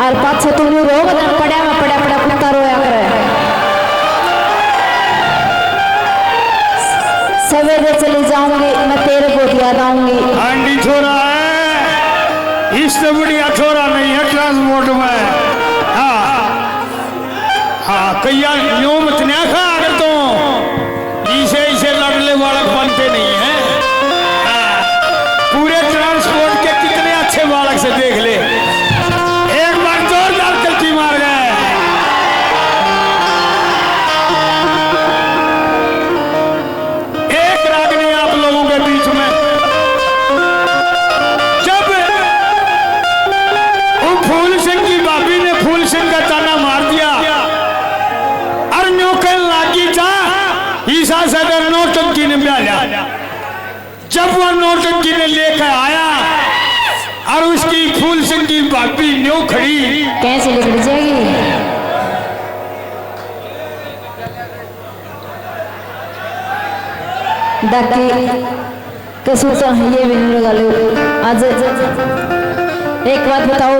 और पाछे तुम रोग पड़ा मैं पड़ा पड़ा कुत्ता रोया करे। सवेरे चली जाऊंगी मैं तेरे को याद आऊंगी। आंटी छोरा है, इससे बढ़िया छोरा नहीं है ट्रांसपोर्ट में। हाँ हाँ कैया यूं मत ना खा अगर तो इसे इसे लड़ने वाला बनते नहीं है। हाँ, पूरे ट्रांसपोर्ट के कितने अच्छे बालक से देख ले, एक बार जोरदार कल्ची मार गए। एक रागनी आप लोगों के बीच में जब वो फूल सिंह की भाभी ने फूल सिंह का ताना मार दिया और न्योकल लागी जा ईसा सदर नौटंकी ने ब्याला। जब वह नौटंकी ने लेकर आया और उसकी फूल सिंह की भाभी न्यो खड़ी कैसे लिख जाएगी। कसू तो ये भी नहीं लगा लो। आज एक बात बताओ,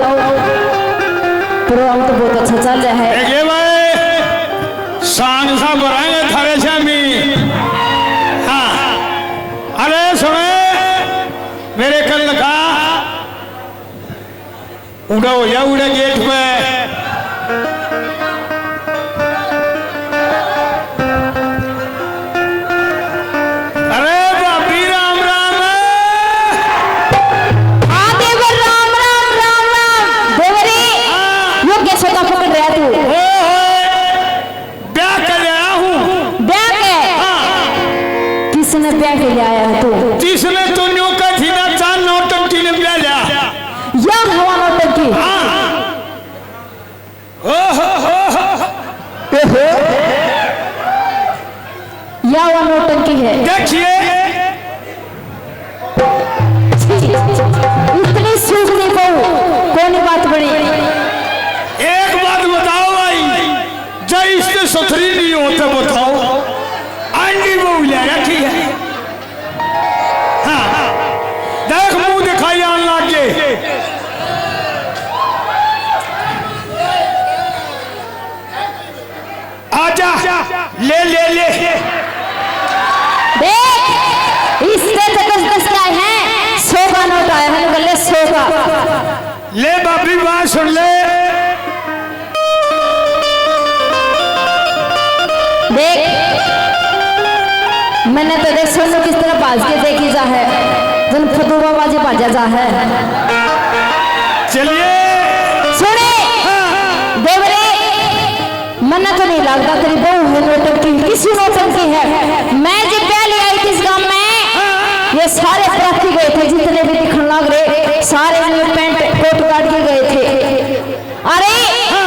प्रोग्राम तो बहुत अच्छा चल रहा है। देखिए भाई सांग सा बनाएंगे थारे शामी। हाँ अरे सुने मेरे कल लगा उड़ा हो या उड़ा गेट पे। अरे भाभी राम राम। हाँ देवर राम राम राम राम। देवरी यो क्या सोता पकड़ रहा तू? ब्याह कर आया हूँ। ब्याह के? किसने ब्याह के लिए आया है तू? जिसने तो न्यू का थी ना चार नौटंकी ने ब्याह लिया। या हवा नौटंकी? या वो नौटंकी है? देखिए इतनी सूख नहीं पाऊ कौन बात बड़ी। एक बात बताओ भाई, जब इससे सुथरी नहीं होते बताओ आंटी बहू ले रखी है। हाँ देख मुंह दिखाई आने लगे। आजा ले ले ले देख इससे तो दस का है 100 का नोट आया है गले 100 का। ले बाबी बात सुन ले। देख मैंने तो देख सोनू किस तरह भाज के देखी जा है जन फतुआ बाजी भाजा जा है। चलिए सुने देवरे मन्ना तो नहीं लगता तेरी बहू है नौटंकी। किसी नौटंकी है? मैं जब पहले आई थी इस गांव में ये सारे प्राप्ति गए थे जितने भी दिखने लग रहे सारे पैंट कोट काट के गए थे। अरे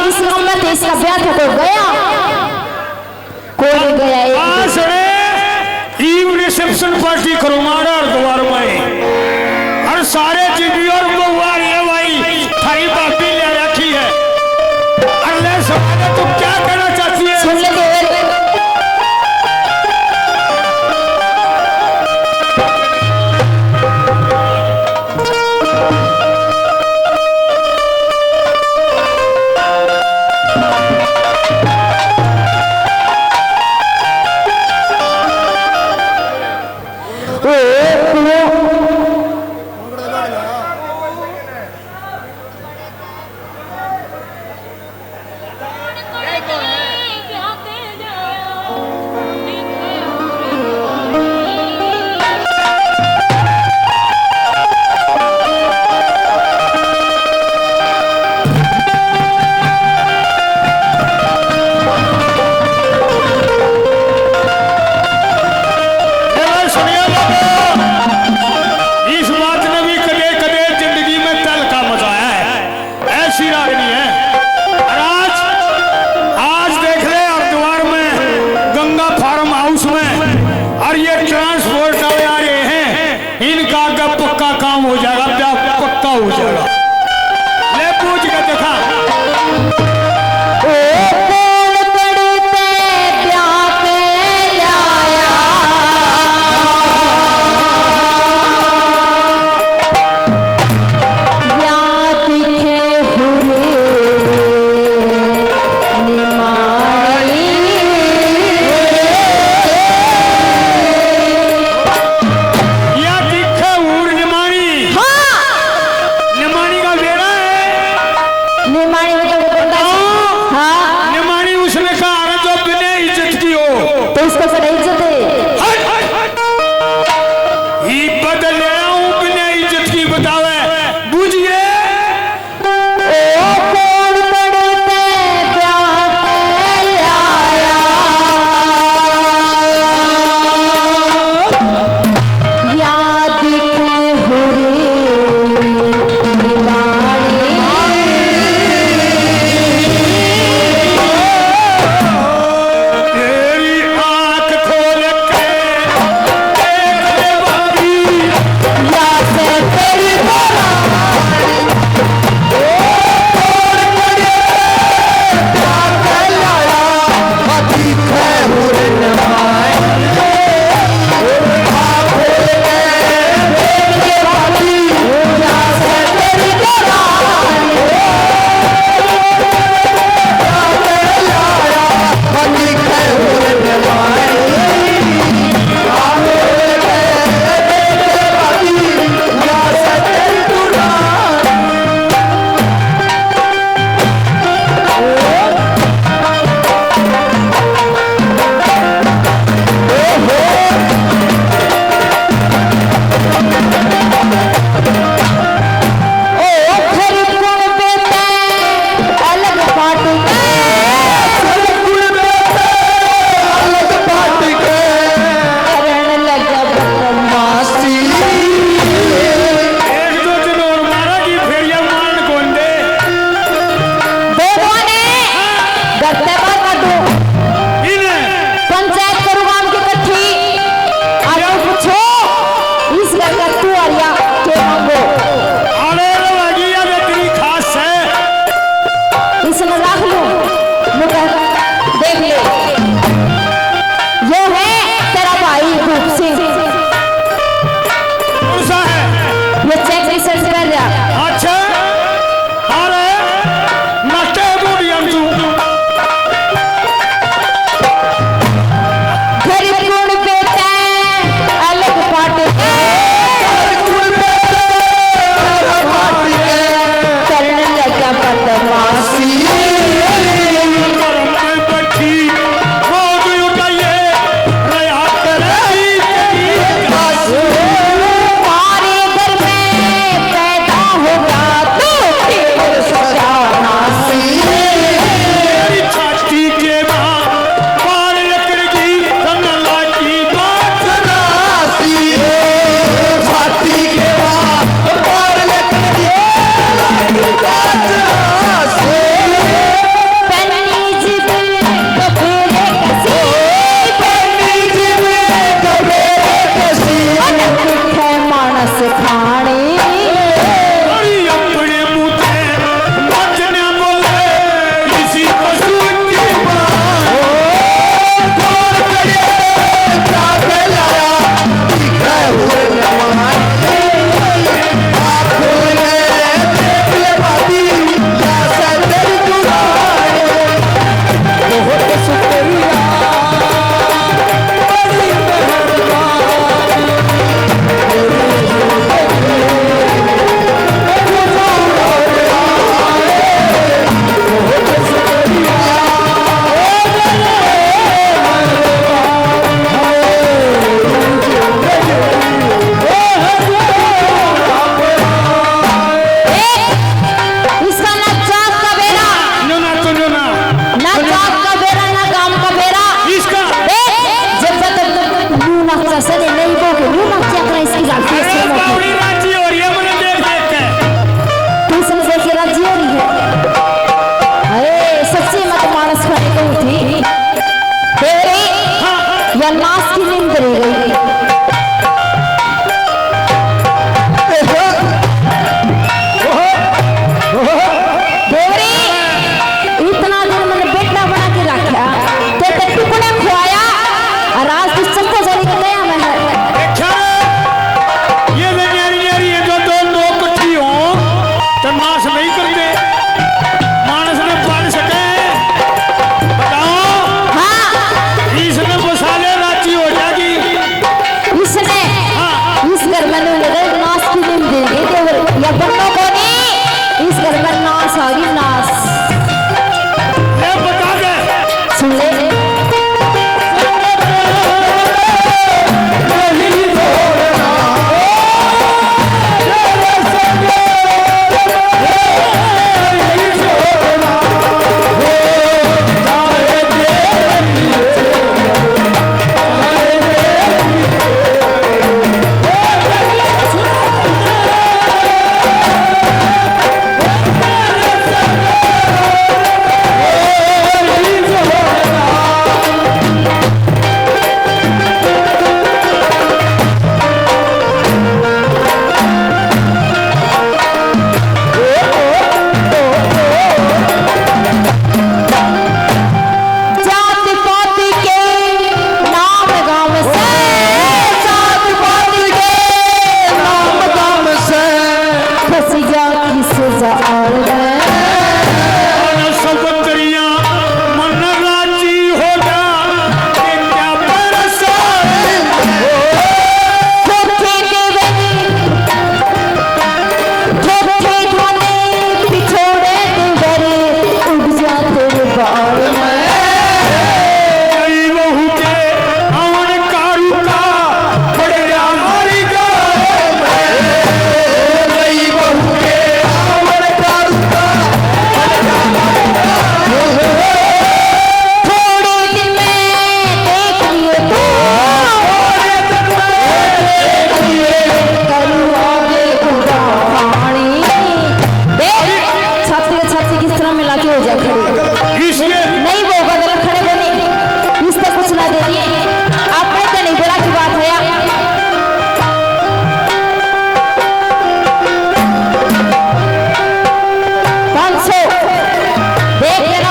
इस गांव में तो इसका ब्याह था कोई गया कोई नहीं गया